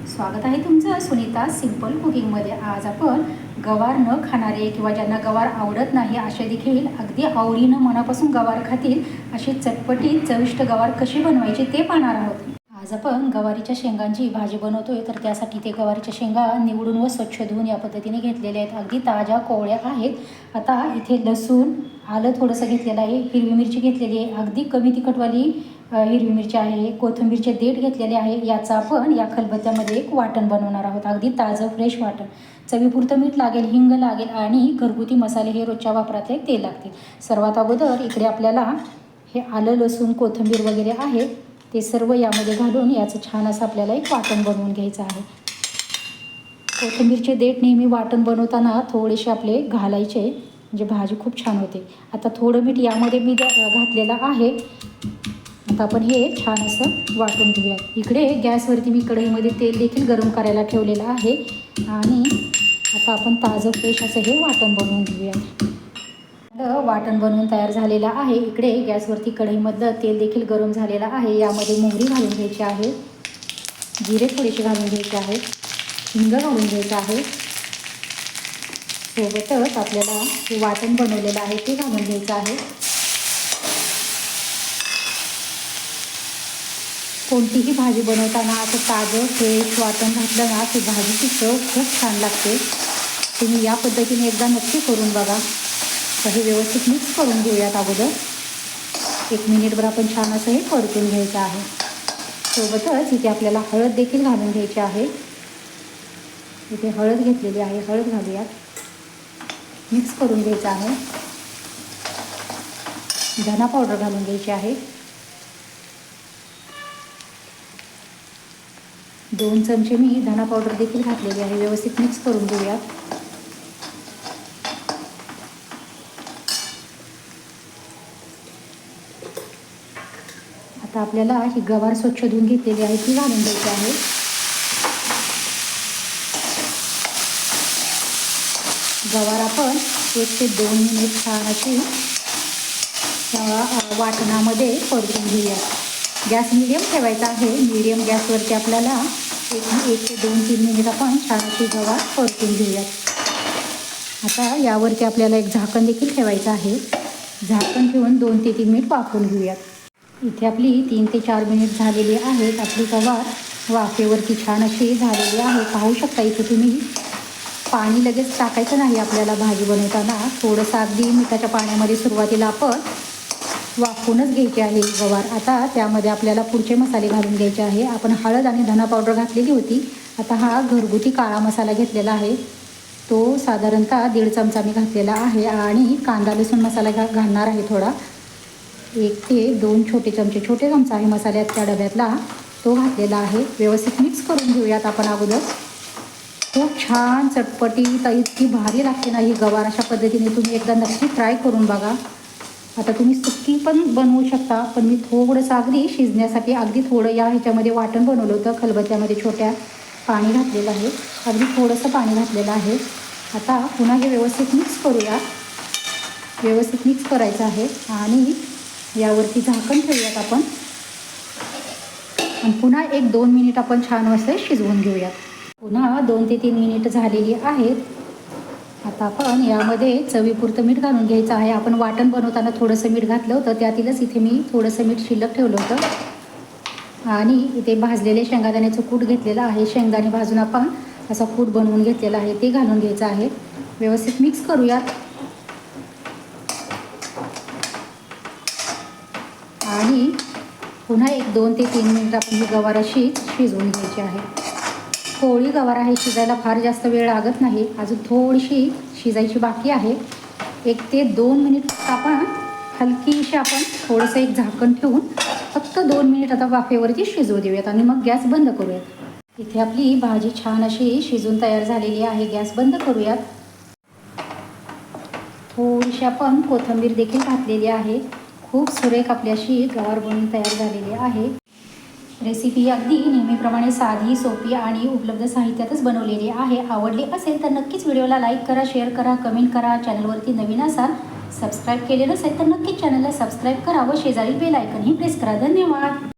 स्वागत आहे तुमचं सुनीता सिंपल कुकिंगमध्ये। आज आपण गवार न खाणारे किंवा ज्यांना गवार आवडत नाही असे देखील अगदी आवडीनं मनापासून गवार खातील अशी चटपटीत चविष्ट गवार कशी बनवायची ते पाहणार आहोत। आज आपण गवारीच्या शेंगांची भाजी बनवतोय, तर त्यासाठी ते गवारीच्या शेंगा निवडून व स्वच्छ धुवून या पद्धतीने घेतलेले आहेत। अगदी ताज्या कोवळ्या आहेत। आता इथे लसूण आलं थोडंसं घेतलेलं आहे, हिरवी मिरची घेतलेली आहे, अगदी कमी तिखटवाली हिरवी मिरची आहे, कोथिंबीरचे देठ घेतलेले आहे। याचा आपण या खलबत्त्यामध्ये एक वाटण बनवणार आहोत, अगदी ताजं फ्रेश वाटण। चवीपुरतं मीठ लागेल, हिंग लागेल आणि घरगुती मसाले हे रोजच्या वापरातले ते लागतील। सर्वात अगोदर इकडे आपल्याला हे आलं लसूण कोथिंबीर वगैरे आहे ते सर्व यामध्ये घालून याचं छान असं आपल्याला एक वाटण बनवून घ्यायचं आहे। कोथिंबीरचे देठ नेहमी वाटण बनवताना थोडेसे आपले घालायचे, म्हणजे भाजी खूप छान होते। आता थोडं मीठ यामध्ये मी घातलेलं आहे। आता आपण हे छान असं वाटून घेऊया। इकडे गॅसवरती मी कढईमध्ये तेल देखील गरम करायला ठेवलेलं आहे आणि आता आपण ताजं फ्रेश असं हे वाटण बनवून घेऊया। वाटण बनवून तयार झालेलं आहे। इकडे गॅसवरती कढईमधलं तेल देखील गरम झालेलं आहे। यामध्ये मोहरी घालून घ्यायची आहे, जिरे थोडेसे घालून घ्यायचे आहे, हिंग घालून घ्यायचं आहे। सोबतच आपल्याला हे वाटण बनवलेलं आहे ते घालून घ्यायचं आहे। कोणतीही भाजी बनवताना असं ताजं फ्रेश वाटण घातलं ना की भाजीची चव खूप छान लागते। तुम्ही या पद्धतीने एकदा नक्की करून बघा। तर हे व्यवस्थित मिक्स करून घेऊयात। अगोदर 1 मिनिटभर आपण छान असं हे परतून घ्यायचं आहे। सोबतच इथे आपल्याला हळद देखील घालून घ्यायची आहे। इथे हळद घेतलेली आहे, हळद घालूयात, मिक्स करून घ्यायचं आहे। धना पावडर घालून घ्यायची आहे, 2 चमचे मी धना पावडर देखील घातलेली आहे। व्यवस्थित मिक्स करून घेऊयात। आता आपल्याला ही गवार स्वच्छ धुवून घेतलेली आहे ती घालून द्यायची आहे। गवार आपण 1 ते 2 मिनिट छान अशी वाटणामध्ये परतून घेऊया। गॅस मिडियम ठेवायचा आहे। मिडियम गॅसवरती आपल्याला 1 ते 2-3 मिनिट आपण छान अशी गवार परतून घेऊयात। आता यावरती आपल्याला एक झाकण देखील ठेवायचं आहे। झाकण ठेवून 2 ते 3 मिनिट वाफवून घेऊयात। इथे आपली 3 ते 4 मिनिट झालेली आहेत। आपली गवार वाफेवरती छान अशी झालेली आहे। पाहू शकता इथे तुम्ही। पाणी लगेच टाकायचं नाही आपल्याला भाजी बनवताना, थोडंसं अगदी मिठाच्या पाण्यामध्ये सुरुवातीला आपण वाफवूनच घ्यायची आहे गवार। आता त्यामध्ये आपल्याला पुढचे मसाले घालून घ्यायचे आहे। आपण हळद आणि धना पावडर घातलेली होती। आता हा घरगुती काळा मसाला घेतलेला आहे, तो साधारणतः 1.5 चमचा मी घातलेला आहे आणि कांदा लसूण मसाला घालणार आहे थोडा, 1 ते 2 छोटे चमचा आहे मसाल्यात त्या डब्यातला, तो घातलेला आहे। व्यवस्थित मिक्स करून घेऊयात आपण अगोदर। खूप छान चटपटीत इतकी भारी लागते ना ही गवार। अशा पद्धतीने तुम्ही एकदा नक्की ट्राय करून बघा। आता तुम्ही सुक्की पण बनवू शकता, पण मी थोडंसं अगदी शिजण्यासाठी अगदी थोडं या ह्याच्यामध्ये वाटण बनवलं होतं खलबत्त्यामध्ये, छोट्या पाणी घातलेलं आहे, अगदी थोडंसं पाणी घातलेलं आहे। आता पुन्हा हे व्यवस्थित मिक्स करूया। व्यवस्थित मिक्स करायचं आहे आणि यावरती झाकण ठेवूयात आपण आणि पुन्हा 1-2 मिनिट आपण छान असं शिजवून घेऊयात। पुन्हा 2 ते 3 मिनिट झालेली आहेत। आता आपण यामध्ये चवीपुरतं मीठ घालून घ्यायचं आहे। आपण वाटण बनवताना थोडंसं मीठ घातलं होतं, त्यातीलच इथे मी थोडंसं मीठ शिल्लक ठेवलं होतं। आणि इथे भाजलेले शेंगदाण्याचं कूट घेतलेलं आहे, शेंगदाणे भाजून आपण असा कूट बनवून घेतलेला आहे, ते घालून घ्यायचं आहे। व्यवस्थित मिक्स करूयात आणि पुन्हा 1-2 ते 3 मिनिट आपण ही गवार अशी शिजवून घ्यायची आहे। कोवळी गवार आहे, शिजायला फार जास्त वेळ लागत नाही, अजून थोडीशी शिजायची बाकी आहे। 1 ते 2 मिनिट आपण हलकीशी आपण थोडंसं एक झाकण ठेवून फक्त 2 मिनिट आता वाफेवरती शिजवू देऊयात आणि मग गॅस बंद करूयात। इथे आपली भाजी छान अशी शिजून तयार झालेली आहे। गॅस बंद करूयात। थोडीशी आपण कोथिंबीर देखील घातलेली आहे। खूप सुरेख आपली अशी गवार बनवून तयार झालेली आहे। रेसिपी अगदी नेहमीप्रमाणे साधी, सोपी आणि उपलब्ध साहित्यातच बनवलेली आहे। आवडली असेल तर नक्कीच व्हिडिओला लाईक करा, शेअर करा, कमेंट करा। चॅनलवरती नवीन असाल, सबस्क्राईब केले नसेल तर नक्कीच चॅनलला सबस्क्राईब करा व शेजारील बेल आयकॉनही प्रेस करा। धन्यवाद।